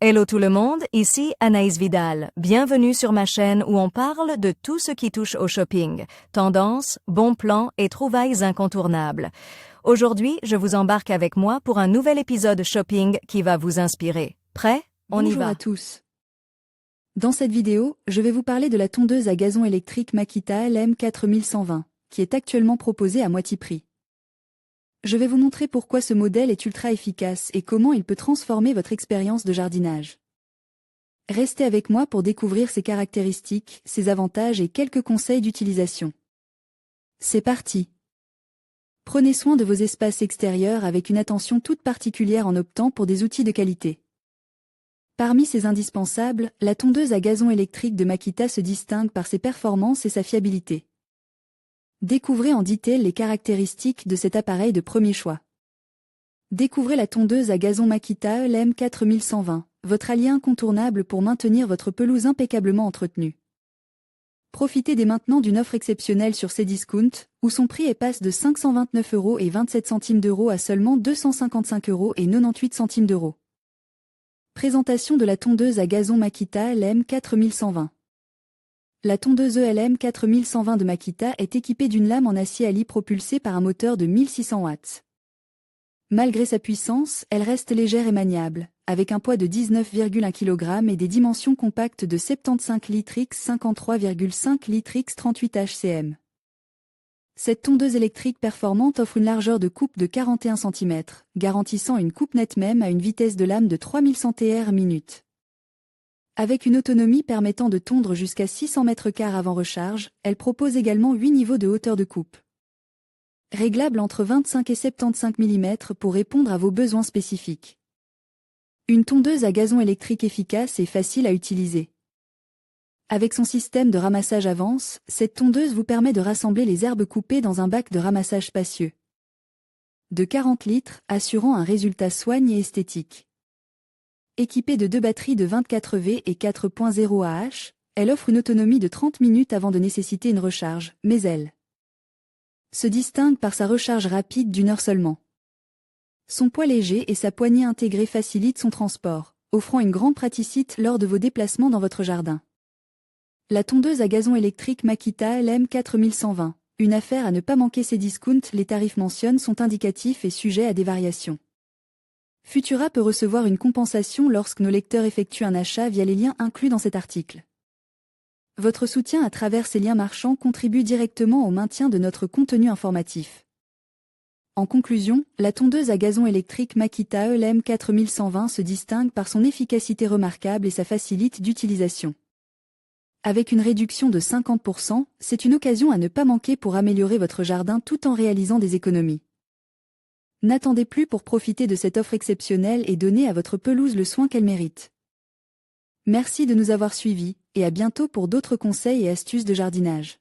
Hello tout le monde, ici Anaïs Vidal. Bienvenue sur ma chaîne où on parle de tout ce qui touche au shopping. Tendances, bons plans et trouvailles incontournables. Aujourd'hui, je vous embarque avec moi pour un nouvel épisode shopping qui va vous inspirer. Prêt? On y Bonjour va. à tous. Dans cette vidéo, je vais vous parler de la tondeuse à gazon électrique Makita LM4120, qui est actuellement proposée à moitié prix. Je vais vous montrer pourquoi ce modèle est ultra efficace et comment il peut transformer votre expérience de jardinage. Restez avec moi pour découvrir ses caractéristiques, ses avantages et quelques conseils d'utilisation. C'est parti! Prenez soin de vos espaces extérieurs avec une attention toute particulière en optant pour des outils de qualité. Parmi ces indispensables, la tondeuse à gazon électrique de Makita se distingue par ses performances et sa fiabilité. Découvrez en détail les caractéristiques de cet appareil de premier choix. Découvrez la tondeuse à gazon Makita LM4120, votre allié incontournable pour maintenir votre pelouse impeccablement entretenue. Profitez dès maintenant d'une offre exceptionnelle sur Cdiscount, où son prix passe de 529,27 € à seulement 255,98 €. Présentation de la tondeuse à gazon Makita LM4120. La tondeuse LM4120 de Makita est équipée d'une lame en acier Ali propulsée par un moteur de 1600 watts. Malgré sa puissance, elle reste légère et maniable, avec un poids de 19,1 kg et des dimensions compactes de 75 litres x 53,5 litres x 38 HCM. Cette tondeuse électrique performante offre une largeur de coupe de 41 cm, garantissant une coupe nette même à une vitesse de lame de 3100 TR/min. Avec une autonomie permettant de tondre jusqu'à 600 m² avant recharge, elle propose également 8 niveaux de hauteur de coupe. Réglable entre 25 et 75 mm pour répondre à vos besoins spécifiques. Une tondeuse à gazon électrique efficace et facile à utiliser. Avec son système de ramassage avance, cette tondeuse vous permet de rassembler les herbes coupées dans un bac de ramassage spacieux. De 40 litres, assurant un résultat soigne et esthétique. Équipée de 2 batteries de 24 V et 4.0 Ah, elle offre une autonomie de 30 minutes avant de nécessiter une recharge, mais elle se distingue par sa recharge rapide d'1 heure seulement. Son poids léger et sa poignée intégrée facilitent son transport, offrant une grande praticité lors de vos déplacements dans votre jardin. La tondeuse à gazon électrique Makita LM4120, une affaire à ne pas manquer. Cdiscount. Les tarifs mentionnés sont indicatifs et sujets à des variations. Futura peut recevoir une compensation lorsque nos lecteurs effectuent un achat via les liens inclus dans cet article. Votre soutien à travers ces liens marchands contribue directement au maintien de notre contenu informatif. En conclusion, la tondeuse à gazon électrique Makita LM4120 se distingue par son efficacité remarquable et sa facilité d'utilisation. Avec une réduction de 50%, c'est une occasion à ne pas manquer pour améliorer votre jardin tout en réalisant des économies. N'attendez plus pour profiter de cette offre exceptionnelle et donner à votre pelouse le soin qu'elle mérite. Merci de nous avoir suivis, et à bientôt pour d'autres conseils et astuces de jardinage.